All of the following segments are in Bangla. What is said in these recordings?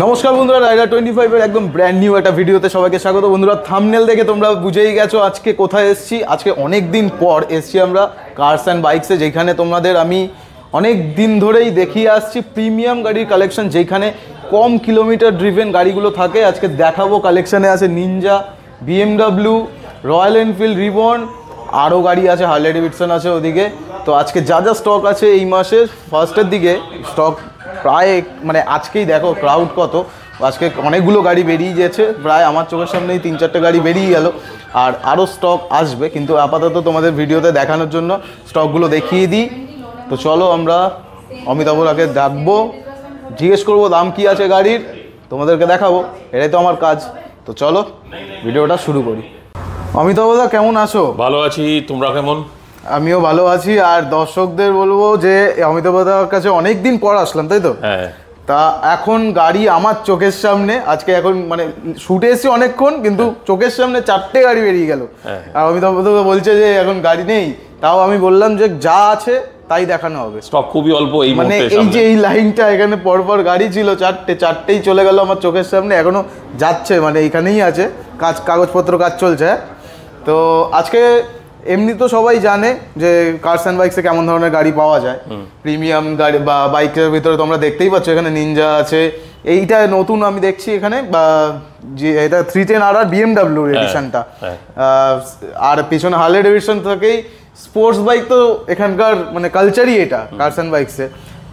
নমস্কার বন্ধুরা, রাইডার 25 এর একদম ব্র্যান্ড নিউ একটা ভিডিওতে সবাইকে স্বাগত। বন্ধুরা, থাম্বনেল দেখে তোমরা বুঝেই গেছো আজকে কোথায় এসেছি। আজকে অনেক দিন পর এসেছি আমরা কার্স অ্যান্ড বাইকসে, যেখানে তোমাদের আমি অনেক দিন ধরেই দেখিয়ে আসছি প্রিমিয়াম গাড়ির কালেকশন, যেখানে কম কিলোমিটার ড্রিভেন গাড়িগুলো থাকে। আজকে দেখাবো কালেকশানে আছে Ninja, BMW, royal Enfield, ribbon, আরও গাড়ি আছে, হার্লে ডেভিডসন আছে ওদিকে। তো আজকে যা যা স্টক আছে এই মাসের ফার্স্টের দিকে স্টক প্রায় মানে আজকেই দেখো ক্রাউড কত। আজকে অনেকগুলো গাড়ি বেরিয়ে গেছে, প্রায় আমার চোখের সামনেই 3-4টে গাড়ি বেরিয়ে গেল, আর আরও স্টক আসবে। কিন্তু আপাতত তোমাদের ভিডিওতে দেখানোর জন্য স্টকগুলো দেখিয়ে দিই। তো চলো আমরা অমিতাভকে ডাকবো, জিজ্ঞেস করবো দাম কি আছে গাড়ির, তোমাদেরকে দেখাবো, এটাই তো আমার কাজ। তো চলো ভিডিওটা শুরু করি। অমিতাভদা কেমন আছো? ভালো আছি, তোমরা কেমন? আমিও ভালো আছি। আর দর্শকদের বলবো যে অমিতাভদার কাছে অনেক দিন পর আসলাম, তাই তো? হ্যাঁ। তা এখন গাড়ি আমার চোখের সামনে, আজকে এখন মানে শুটে এসেছি অনেকক্ষণ, কিন্তু চোখের সামনে 4টে গাড়ি বেরিয়ে গেল। আর অমিতাভদা বলছে যে এখন গাড়ি নেই, তাও আমি বললাম যে যা আছে তাই দেখানো হবে। স্টক খুবই অল্প এই মানে এই যে এই লাইনটা এখানে পরপর গাড়ি ছিল চারটেই চলে গেল আমার চোখের সামনে, এখনো যাচ্ছে, মানে এইখানেই আছে, কাগজপত্র কাজ চলছে। তো আজকে এমনি তো সবাই জানে যে কার্স অ্যান্ড বাইকসে কেমন ধরনের গাড়ি পাওয়া যায়। প্রিমিয়াম গাড়ি বা বাইকের ভিতরে তোমরা দেখতেই পাচ্ছ, এখানে নিনজা আছে, এইটা নতুন আমি দেখছি এখানে, বা যে এটা 310R আর বিএমডাব্লিউ এডিশনটা, আর পিছনে হার্লে ডেভিডসন থেকেই স্পোর্টস বাইক। তো এখানকার মানে কালচারই এটা কার্স অ্যান্ড বাইকসে।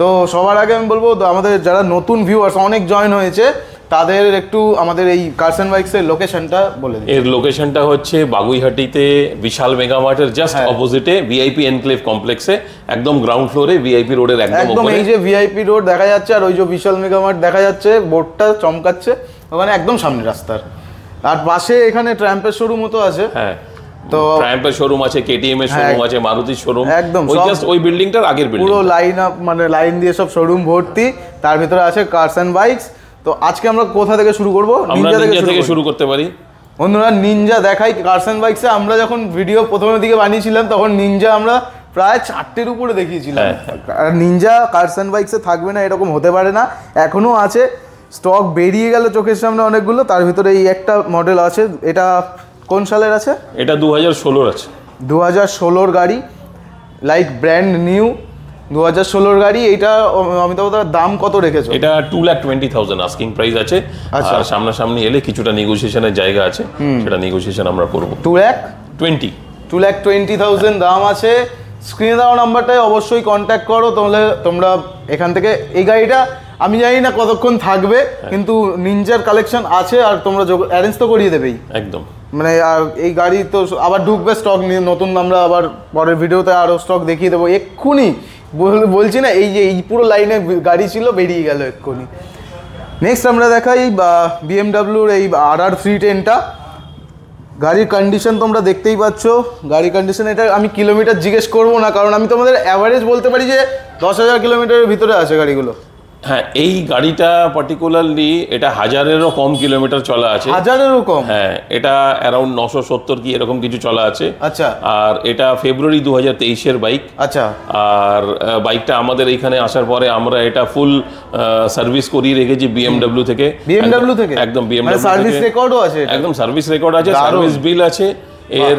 তো সবার আগে আমি বলবো আমাদের যারা নতুন ভিউয়ার্স অনেক জয়েন হয়েছে, তাদের একটু আমাদের এই কার্স অ্যান্ড বাইকসের লোকেশনটা বলে দিন। এর লোকেশনটা হচ্ছে বাগুইহাটিতে বিশাল মেগামার্টের জাস্ট অপোজিটে ভিআইপি এনক্লেভ কমপ্লেক্সে, একদম গ্রাউন্ড ফ্লোরে ভিআইপি রোডের একদম এই যে ভিআইপি রোড দেখা যাচ্ছে আর ওই যে বিশাল মেগামার্ট দেখা যাচ্ছে, বোর্ডটা চমকাচ্ছে ওখানে একদম সামনে রাস্তার। আর পাশে এখানে ট্রাম্পের শোরুম মতো আছে। হ্যাঁ, তো ট্রাম্পের শোরুম আছে, কেটিএম এর শোরুম আছে, মারুতির শোরুম, একদম ওই জাস্ট ওই বিল্ডিংটার আগের বিল্ডিং, পুরো লাইন আপ, মানে লাইন দিয়ে সব শোরুম ভর্তি, তার ভিতরে আছে কার্স অ্যান্ড বাইকস। তো আজকে আমরা কোথা থেকে শুরু করবো? নিনজা থেকে শুরু করতে পারি। বন্ধুরা, নিনজা দেখাই কার্স অ্যান্ড বাইকসে। আমরা যখন ভিডিও প্রথমের দিকে বানিয়েছিলাম তখন নিনজা আমরা প্রায় 4টের উপরে দেখিয়েছিলাম। আর নিনজা কার্স অ্যান্ড বাইকসে থাকবে না এরকম হতে পারে না, এখনও আছে। স্টক বেরিয়ে গেল চোখের সামনে অনেকগুলো, তার ভিতরে এই একটা মডেল আছে। এটা কোন সালের আছে? এটা 2016 আছে, 2016 গাড়ি, লাইক ব্র্যান্ড নিউ 2016 গাড়ি। এইটা অমিতাভদার দাম কত রেখেছো? এটা 2,20,000 আস্কিং প্রাইস আছে। আর সামনাসামনি এলে কিছুটা নেগোসিয়েশনের জায়গা আছে, সেটা নেগোসিয়েশন আমরা করব। 2,20,000 দাম আছে। স্ক্রিনে দেওয়া নাম্বারটায় অবশ্যই কন্ট্যাক্ট করো, তাহলে তোমরা এখান থেকে এই গাড়িটা, আমি জানি না কতক্ষণ থাকবে, কিন্তু নিনজার কালেকশন আছে, আর তোমরা অ্যারেঞ্জ তো করিয়ে দেবেই একদম। মানে আর এই গাড়ি তো আবার ঢুকবে স্টক নিয়ে নতুন, আমরা আবার পরের ভিডিওতে আরও স্টক দেখিয়ে দেবো। এক্ষুনি বলছি না, এই যে এই পুরো লাইনে গাড়ি ছিল বেরিয়ে গেল এক্ষুনি। নেক্সট আমরা দেখাই বিএমডাব্লিউর এই RR310টা। গাড়ির কন্ডিশন তোমরা দেখতেই পাচ্ছ, গাড়ির কন্ডিশন। এটা আমি কিলোমিটার জিজ্ঞেস করবো না, কারণ আমি তোমাদের অ্যাভারেজ বলতে পারি যে 10,000 কিলোমিটারের ভিতরে আছে গাড়িগুলো। হ্যাঁ, এই গাড়িটা পার্টিকুলারলি এটা 1000-এরও কম কিলোমিটার চলা আছে। 1000-এরও কম? হ্যাঁ, এটা অ্যারাউন্ড 970 কি এরকম কিছু চলা আছে। আচ্ছা। আর এটা ফেব্রুয়ারি 2023-এর বাইক। আচ্ছা। আর বাইকটা আমাদের এইখানে আসার পরে আমরা এটা ফুল সার্ভিস করিয়ে রেখেছি বিএমডাব্লিউ থেকে। বিএমডাব্লিউ থেকে? একদম বিএমডাব্লিউ সার্ভিস রেকর্ডও আছে? একদম সার্ভিস রেকর্ড আছে, সার্ভিস বিল আছে। এর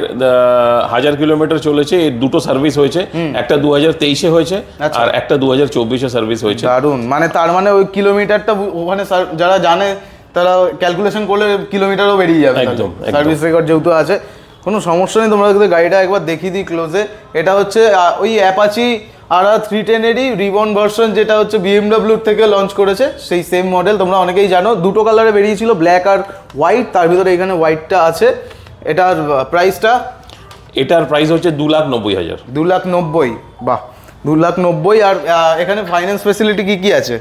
1000 কিলোমিটার চলেছে, এর দুটো সার্ভিস হয়েছে, একটা 2023-এ হয়েছে আর একটা 2024-এ সার্ভিস হয়েছে। দারুণ। মানে তার মানে ওই কিলোমিটারটা ওখানে যারা জানে তারা ক্যালকুলেশন করলে কিলোমিটারও বেরিয়ে যাবে। একদম, সার্ভিস রেকর্ড যেহেতু আছে, কোনো সমস্যা নেই। তোমরা গাড়িটা একবার দেখিয়ে দিই ক্লোজে। এটা হচ্ছে ওই অ্যাপাচি RR310-এরই রিবন ভার্সন, যেটা হচ্ছে বিএমডাব্লিউর থেকে লঞ্চ করেছে, সেই সেম মডেল। তোমরা অনেকেই জানো, দুটো কালারে বেরিয়েছিল, ব্ল্যাক আর হোয়াইট, তার ভিতরে এখানে হোয়াইটটা আছে। এটার প্রাইসটা? এটার প্রাইস হচ্ছে 2,90,000। 2,90,000? বাহ, 2,90,000। আর এখানে ফাইন্যান্স ফেসিলিটি কি কি আছে?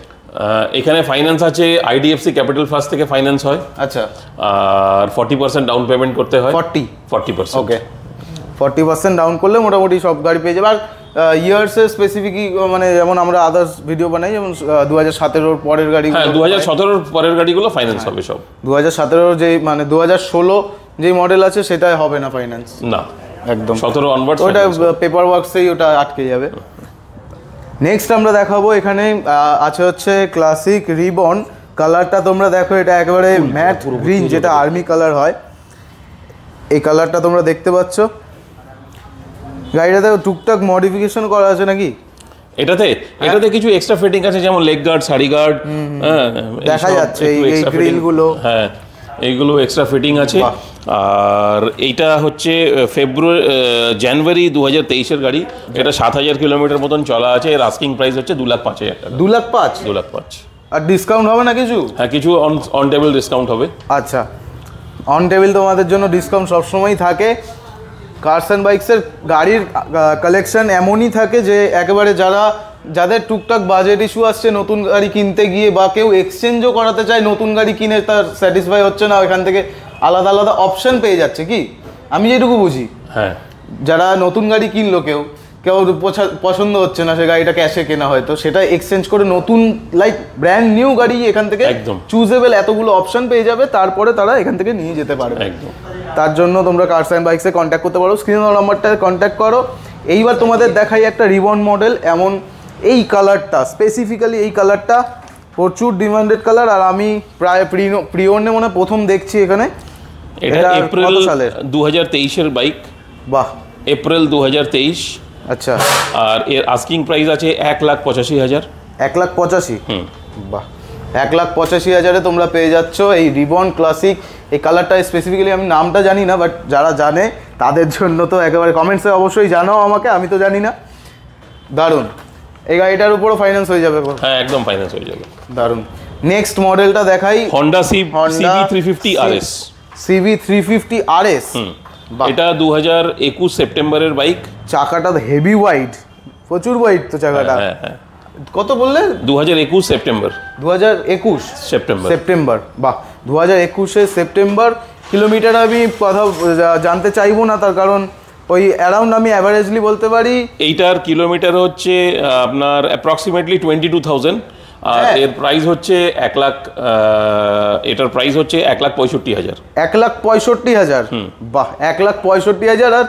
এখানে ফাইন্যান্স আছে, আইডিএফসি ক্যাপিটাল ফার্স্ট থেকে ফাইন্যান্স হয়। আচ্ছা। আর 40% ডাউন পেমেন্ট করতে হয়। 40%। ওকে, 40% ডাউন করলে মোটামুটি সব গাড়ি পেয়ে যাবে। আর ইয়ার্সের স্পেসিফিক, মানে যেমন আমরা আদার্স ভিডিও বানাই, যেমন 2017-র পরের গাড়ি। হ্যাঁ, 2017-র পরের গাড়িগুলো ফাইন্যান্স হবে সব। 2017-র যে মানে 2016 যে মডেল আছে সেটাই হবে না ফাইন্যান্স? না, একদম 17 অনওয়ার্ডস ওটা পেপার ওয়ার্কসেই ওটা আটকে যাবে। নেক্সট আমরা দেখাবো, এখানে আছে হচ্ছে ক্লাসিক রিবন কালারটা তোমরা দেখো, এটা একেবারে ম্যাট গ্রিন, যেটা আর্মি কালার হয়, এই কালারটা তোমরা দেখতে পাচ্ছ। গাড়িটাতে টুকটাক মডিফিকেশন করা আছে নাকি? এটাতে কিছু এক্সট্রা ফিটিং আছে, যেমন লেগ গার্ড, সাইড গার্ড, হ্যাঁ দেখা যাচ্ছে এই গ্রিলগুলো, হ্যাঁ এইগুলো এক্সট্রা ফিটিং আছে। আর এইটা হচ্ছে জানুয়ারি 2023-এর গাড়ি, এটা 7000 কিলোমিটার মতন চলা আছে। এর আস্কিং প্রাইস হচ্ছে 2,05,000 টাকা। 2,05,000? 2,05,000। আর ডিসকাউন্ট হবে না কিছু? হ্যাঁ, কিছু অন টেবিল ডিসকাউন্ট হবে। আচ্ছা, অন টেবিল তোমাদের জন্য ডিসকাউন্ট সবসময়ই থাকে। কার্স অ্যান্ড বাইকসের গাড়ির কালেকশন এমনই থাকে যে একেবারে যাদের টুকটাক বাজেট ইস্যু আসছে নতুন গাড়ি কিনতে গিয়ে, বা কেউ এক্সচেঞ্জও করাতে চায়, নতুন গাড়ি কিনে তার স্যাটিসফাই হচ্ছে না, এখান থেকে আলাদা আলাদা অপশন পেয়ে যাচ্ছে। কি আমি যেটুকু বুঝি, হ্যাঁ, যারা নতুন গাড়ি কিনলো, কেউ পছন্দ হচ্ছে না, সে গাড়িটা ক্যাশে কেনা হয়তো, সেটা এক্সচেঞ্জ করে নতুন লাইক ব্র্যান্ড নিউ গাড়ি এখান থেকে একদম চুজেবল এতগুলো অপশন পেয়ে যাবে, তারপরে তারা এখান থেকে নিয়ে যেতে পারবে। একদম। তার জন্য তোমরা কার্স অ্যান্ড বাইকসে কন্ট্যাক্ট করতে পারো, স্ক্রিনের নাম্বারটায় কন্ট্যাক্ট করো। এইবার তোমাদের দেখাই একটা রিবন মডেল, এমন এই কালারটা, স্পেসিফিক্যালি এই কালারটা প্রচুর ডিমান্ডেড কালার, আর আমি প্রায় প্রিওনে মনে প্রথম দেখছি এখানে। এটা এপ্রিল 2023-এর বাইক। বাহ, এপ্রিল 2023। আচ্ছা, আর এর আস্কিং প্রাইস আছে 1,85,000। 1,85,000? বাহ, 1,85,000-এ তোমরা পেয়ে যাচ্ছ এই রিবন ক্লাসিক। এই কালারটা স্পেসিফিক্যালি আমি নামটা জানি না, বাট যারা জানে তাদের জন্য তো একেবারে কমেন্টসে অবশ্যই জানাও আমাকে, আমি তো জানি না। দারুণ, এই গাড়িটার উপরও ফাইন্যান্স হয়ে যাবে? হ্যাঁ, একদম ফাইন্যান্স হয়ে যাবে। দারুণ। নেক্সট মডেলটা দেখাই, Honda CB350 RS। CB350 RS, এটা 2021 সেপ্টেম্বরের বাইক। চাকাটা হেভি ওয়াইড, প্রচুর ওয়াইড তো চাকাটা। হ্যাঁ হ্যাঁ। কত বললে? 2021 সেপ্টেম্বর। 2021 সেপ্টেম্বর। বাহ, 2021 সেপ্টেম্বর। কিলোমিটার আমি কথা জানতে চাইবো না, তার কারণ ওই অ্যারাউন্ড আমি অ্যাভারেজলি বলতে পারি। এইটার কিলোমিটার হচ্ছে আপনার অ্যাপ্রক্সিমেটলি 22,000। আর এর প্রাইস হচ্ছে 1 লাখ, এটার প্রাইস হচ্ছে 1,65,000। 1,65,000? বাহ, 1,65,000। আর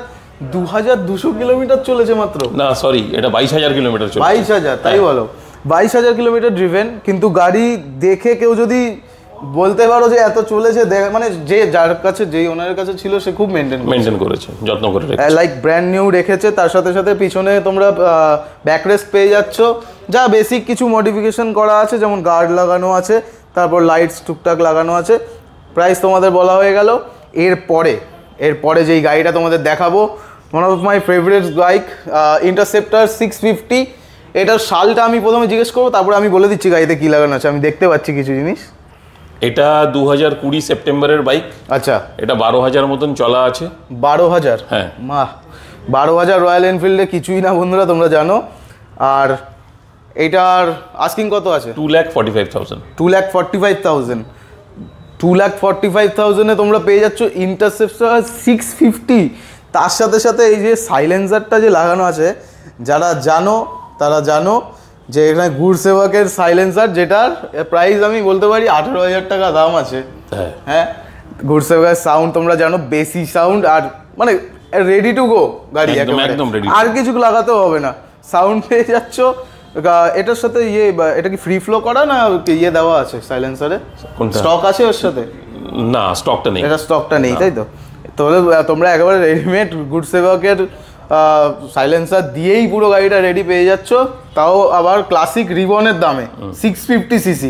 2,200 কিলোমিটার চলেছে মাত্র? না সরি, এটা 22,000 কিলোমিটার চলেছে। 22,000? তাই বলো, 22,000 কিলোমিটার ড্রিভেন। কিন্তু গাড়ি দেখে কেউ যদি বলতে পারো যে এত চলেছে, মানে যে যার কাছে, যেই ওনারের কাছে ছিল, সে খুব মেনটেন করেছে, যত্ন করে রেখেছে, লাইক ব্র্যান্ড নিউ রেখেছে। তার সাথে সাথে পিছনে তোমরা ব্যাকরেস্ট পেয়ে যাচ্ছ, যা বেসিক কিছু মডিফিকেশন করা আছে, যেমন গার্ড লাগানো আছে, তারপর লাইটস টুকটাক লাগানো আছে। প্রাইস তোমাদের বলা হয়ে গেল। এরপরে যেই গাড়িটা তোমাদের দেখাবো, one of my favourite bike, interceptor 650। এটার সালটা আমি প্রথমে জিজ্ঞেস করবো, তারপরে আমি বলে দিচ্ছি গাড়িতে কী লাগানো আছে। আমি দেখতে পাচ্ছি কিছু জিনিস। এটা 2020 সেপ্টেম্বরের বাইক। আচ্ছা, এটা 12,000 মতন চলা আছে। 12,000? হ্যাঁ। মা, 12,000 রয়্যাল এনফিল্ডে কিছুই না বন্ধুরা, তোমরা জানো। আর এইটার আস্কিং কত আছে? 2,45,000। 2,45,000? 2,45,000-এ তোমরা পেয়ে যাচ্ছ ইন্টারসেপ্টর 650। তার সাথে সাথে এই যে সাইলেন্সারটা যে লাগানো আছে, যারা জানো তারা জানো যে এখানে গুড়সেবকের সাইলেন্সার, যেটার প্রাইস আমি বলতে পারি 18,000 টাকা দাম আছে। হ্যাঁ, গুড়সেবকের সাউন্ড তোমরা জানো, বেসি সাউন্ড, আর মানে রেডি টু গো গাড়ি, একদম রেডি, আর কিছু লাগাতেও হবে না, সাউন্ড পেয়ে যাচ্ছ। এটার সাথে এটা কি ফ্রি ফ্লো করা না দেওয়া আছে সাইলেন্সারে? স্টক আছে ওর সাথে? না, স্টকটা নেই। এটা স্টকটা নেই, তাই তো? তোমরা একেবারে রেডিমেড গুড়সেবকের সাইলেন্সার দিয়েই পুরো গাড়িটা রেডি পেয়ে যাচ্ছ, তাও আবার ক্লাসিক রিবনের দামে, 650cc।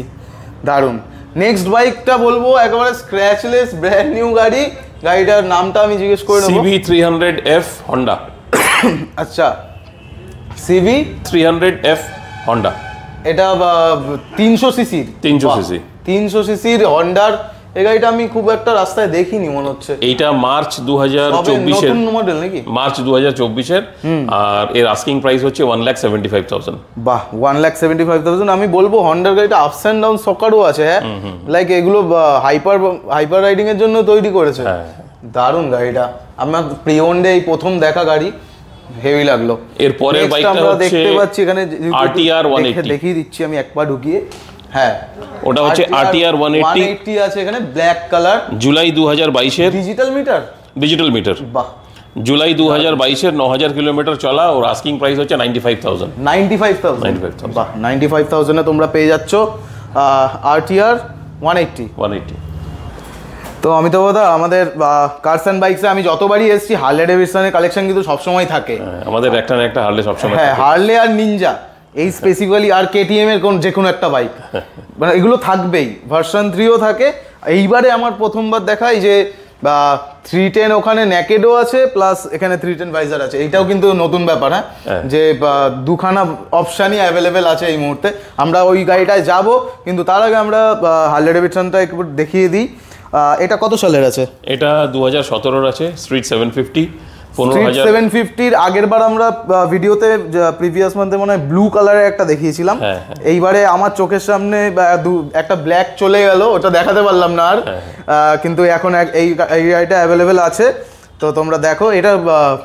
দারুণ। নেক্সট বাইকটা বলবো একেবারে স্ক্র্যাচলেস ব্র্যান্ড নিউ গাড়ি। গাড়িটার নামটা আমি জিজ্ঞেস করে নেবো। CB300F Honda. আচ্ছা, CB300F হন্ডা। এটা 300cc? 300cc হন্ডার। এই গাড়িটা আমি খুব একটা রাস্তায় দেখিনি মনে হচ্ছে। এইটা মার্চ 2024-এর মডেল নাকি? মার্চ 2024-এর। আর এর আস্কিং প্রাইস হচ্ছে 1,75,000। বাহ, 1,75,000। আমি বলবো হন্ডার গাড়িটা আপস অ্যান্ড ডাউন সকারও আছে। হ্যাঁ, লাইক এগুলো হাইপার রাইডিং এর জন্য তৈরি করেছে। দারুণ গাড়িটা। আমার প্রিওন্ডে এই প্রথম দেখা গাড়ি, হেভি লাগলো। এরপরে বাইকটা আমরা দেখতে পাচ্ছি এখানে RTR 180। দেখিয়ে দিচ্ছি আমি একবার ঢুকিয়ে। হ্যাঁ, ওটা হচ্ছে RTR 180 আছে এখানে, ব্ল্যাক কালার। জুলাই 2022-এর ডিজিটাল মিটার। বাহ, জুলাই 2022-এর 9,000 কিলোমিটার চলা। ওর আস্কিং প্রাইস হচ্ছে 95,000। 95,000? বাহ, 95,000-এ তোমরা পেয়ে যাচ্ছ RTR 180। তো আমি তো দাদা আমাদের কার্স অ্যান্ড বাইকসে আমি যতবারই এসেছি হার্লে ডেভিডসনের কালেকশন কিন্তু সবসময় থাকে। আমাদের একটা না একটা হার্লে সবসময় হ্যাঁ, হার্লে আর নিনজা এই স্পেসিফিক্যালি, আর কেটিএম এর যে কোনো একটা বাইক, মানে এগুলো থাকবেই। ভার্সন 3ও থাকে। এইবারে আমার প্রথমবার দেখাই যে 310 ওখানে ন্যাকেডও আছে, প্লাস এখানে 310 ভাইজার আছে। এইটাও কিন্তু নতুন ব্যাপার। হ্যাঁ, যে দুখানা অপশানই অ্যাভেলেবেল আছে এই মুহূর্তে। আমরা ওই গাড়িটায় যাব, কিন্তু তার আগে আমরা হার্লে ডেভিডসনটা একটু দেখিয়ে দিই। এটা কত সালের আছে? এটা 2017 আছে, স্ট্রিট 750। 750-র আগের বার আমরা ভিডিওতে প্রিভিয়াস মান্থে মনে হয় ব্লু কালারের একটা দেখিয়েছিলাম। এইবারে আমার চোখের সামনে একটা ব্ল্যাক চলে গেল, ওটা দেখাতে পারলাম না আর। কিন্তু এখন এই গাড়িটা অ্যাভেলেবেল আছে, তো তোমরা দেখো। এটার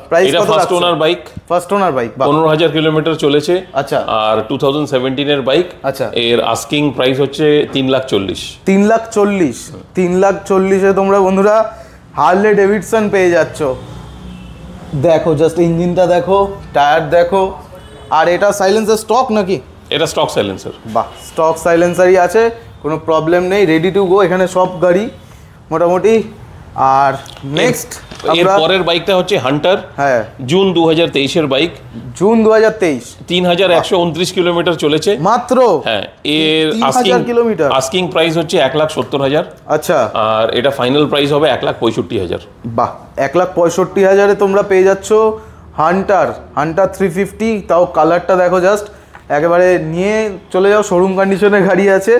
প্রাইস কত? First owner bike. 15,000 কিলোমিটার চলেছে। আচ্ছা। আর 2017 এর বাইক। আচ্ছা। এর আস্কিং প্রাইস হচ্ছে 3,40,000। 3,40,000 এ তোমরা বন্ধুরা হার্লে ডেভিডসন পেয়ে যাচ্ছ। দেখো জাস্ট ইঞ্জিনটা দেখো, টায়ার দেখো। আর এটা সাইলেন্সার স্টক নাকি? এটা স্টক সাইলেন্সার। বাহ, স্টক সাইলেন্সারই আছে, কোনো প্রবলেম নেই, রেডি টু গো এখানে সব গাড়ি মোটামুটি। আর নেক্সট এর পরের বাইকটা হচ্ছে হান্টার। হ্যাঁ, জুন 2023 এর বাইক। জুন 2023। 3,129 কিলোমিটার চলেছে মাত্র। হ্যাঁ, এর 3,000 কিলোমিটার। আস্কিং প্রাইস হচ্ছে 1,70,000। আচ্ছা। আর এটা ফাইনাল প্রাইস হবে 1,65,000। বাহ, 1,65,000-এ তোমরা পেয়ে যাচ্ছ হান্টার 350। তাও কালারটা দেখো জাস্ট, একেবারে নিয়ে চলে যাও। শোরুম কন্ডিশনের গাড়ি আছে।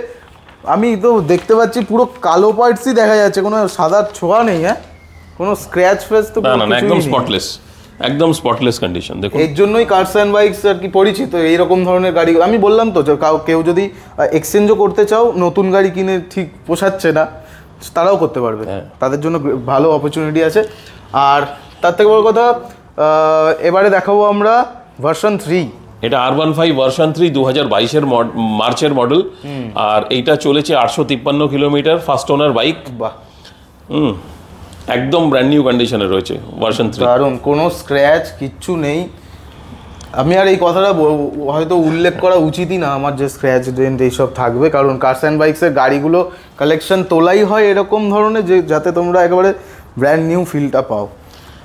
আমি তো দেখতে পাচ্ছি পুরো কালো পার্টসই দেখা যাচ্ছে, কোনো সাদার ছোঁয়া নেই। হ্যাঁ, কোনো স্ক্র্যাচ ফ্রেচ তো না, একদম স্পটলেস, একদম স্পটলেস কন্ডিশন। দেখুন, এর জন্যই কার্স অ্যান্ড বাইকস আর কি পরিচিত এইরকম ধরনের গাড়ি। আমি বললাম তো, কেউ যদি এক্সচেঞ্জও করতে চাও, নতুন গাড়ি কিনে ঠিক পোষাচ্ছে না, তারাও করতে পারবে। তাদের জন্য ভালো অপরচুনিটি আছে। আর তার থেকে বড় কথা, এবারে দেখাবো আমরা ভার্সন 3। এটা R15 ভার্সন 3 2022 মার্চের মডেল। আর এইটা চলেছে 853 কিলোমিটার, ফার্স্ট ওনার বাইক। বাহ, একদম ব্র্যান্ড নিউ কন্ডিশনে রয়েছে ভার্সন 3। কারণ কোনো স্ক্র্যাচ কিচ্ছু নেই। আমি আর এই কথাটা হয়তো উল্লেখ করা উচিতই না, আমার যে স্ক্র্যাচ ডেন্ট এইসব থাকবে, কারণ কার্স অ্যান্ড বাইকসের গাড়িগুলো কালেকশন তোলাই হয় এরকম ধরনের, যে যাতে তোমরা একেবারে ব্র্যান্ড নিউ ফিলটা পাও।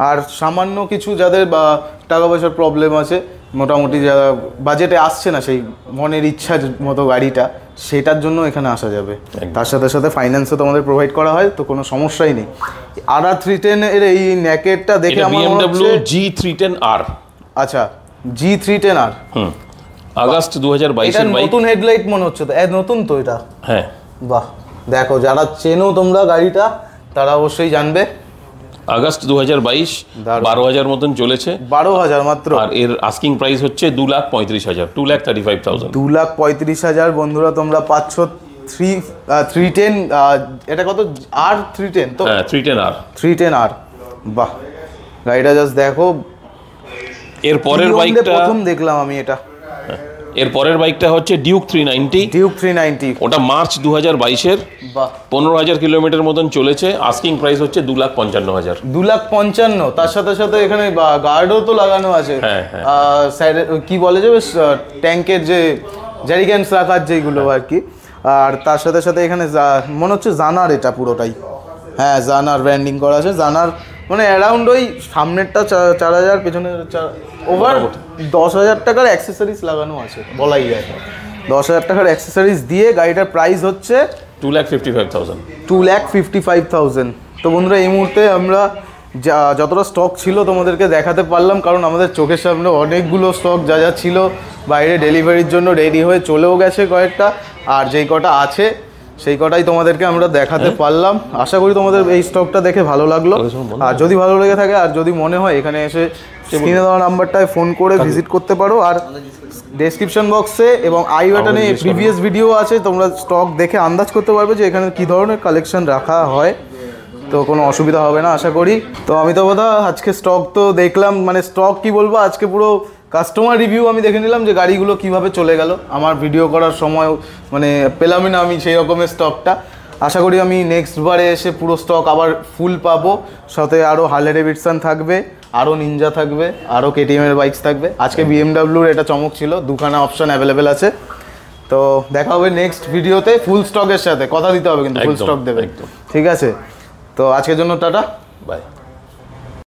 আর সামান্য কিছু যাদের বা টাকা পয়সার প্রবলেম আছে, মোটামুটি যারা বাজেটে আসছে না সেই মনের ইচ্ছার মতো গাড়িটা, সেটার জন্য এখানে আসা যাবে। তার সাথে সাথে ফাইন্যান্সও তোমাদের প্রোভাইড করা হয়, তো কোনো সমস্যাই নেই। R310 এর এই নেকেটটা দেখে আমার মনে হচ্ছে BMW G310R। আচ্ছা, G310R। আগস্ট 2022 এর বাইক। নতুন হেডলাইট মনে হচ্ছে তো, নতুন তো এটা। হ্যাঁ, বাহ, দেখো যারা চেনো তোমরা গাড়িটা তারা অবশ্যই জানবে। আগস্ট 2022, 12,000 মতন চলেছে। 12,000 মাত্র। আর এর আস্কিং প্রাইস হচ্ছে 2,35,000, 2,35,000। 2,35,000 বন্ধুরা তোমরা পাচ্ছ 310। এটা কত? R310 তো? হ্যাঁ, 310R। 310R। বাহ, গাড়িটা জাস্ট দেখো। এর পরের বাইকটা প্রথম দেখলাম আমি এটা। এর পরের বাইকটা হচ্ছে ডিউক 390। ওটা মার্চ 2022 এর। বাহ, 15,000 কিলোমিটার মতন চলেছে। আস্কিং প্রাইস হচ্ছে 2,55,000। 2,55,000। তার সাথে সাথে এখানে গার্ডও তো লাগানো আছে। কি বলে যে ট্যাঙ্কের যে জারিক্যান্স রাখার যেগুলো আর কি। আর তার সাথে সাথে এখানে মনে হচ্ছে জানার, এটা পুরোটাই। হ্যাঁ, জানার ব্র্যান্ডিং করা আছে। জানার মানে অ্যারাউন্ড ওই সামনেরটা 4,000, পেছনে ওভার 10,000 টাকার অ্যাক্সেসরিজ লাগানো আছে বলাই যায়। 10,000 টাকার অ্যাক্সেসরিজ দিয়ে গাড়িটার প্রাইস হচ্ছে 2,55,000। 2,55,000। তো বন্ধুরা, এই মুহূর্তে আমরা যতটা স্টক ছিল তোমাদেরকে দেখাতে পারলাম, কারণ আমাদের চোখের সামনে অনেকগুলো স্টক যা ছিল বাইরে ডেলিভারির জন্য রেডি হয়ে চলেও গেছে কয়েকটা। আর যেই কটা আছে সেই কটাই তোমাদেরকে আমরা দেখাতে পারলাম। আশা করি তোমাদের এই স্টকটা দেখে ভালো লাগলো। আর যদি ভালো লেগে থাকে, আর যদি মনে হয়, এখানে এসে স্ক্রিনে দেওয়া নাম্বারটায় ফোন করে ভিজিট করতে পারো। আর ডেসক্রিপশন বক্সে এবং আই বাটনে প্রিভিয়াস ভিডিও আছে, তোমরা স্টক দেখে আন্দাজ করতে পারবে যে এখানে কী ধরনের কালেকশন রাখা হয়। তো কোনো অসুবিধা হবে না আশা করি। তো আমি তো বোধ আজকে স্টক তো দেখলাম, মানে স্টক কি বলবো, আজকে পুরো কাস্টমার রিভিউ আমি দেখে নিলাম যে গাড়িগুলো কিভাবে চলে গেল। আমার ভিডিও করার সময় মানে পেলামই না আমি সেই রকমের স্টকটা। আশা করি আমি নেক্সট বারে এসে পুরো স্টক আবার ফুল পাবো। সাথে আরও হার্লে ডেভিডসন থাকবে, আরও নিনজা থাকবে, আরও কেটিএমের বাইকস থাকবে। আজকে বিএমডাব্লিউর এটা চমক ছিল, দুখানা অপশান অ্যাভেলেবেল আছে। তো দেখা হবে নেক্সট ভিডিওতে ফুল স্টকের সাথে, কথা দিতে হবে কিন্তু ফুল একদম, স্টক দেবে। একদম। ঠিক আছে, তো আজকের জন্য টাটা, বাই।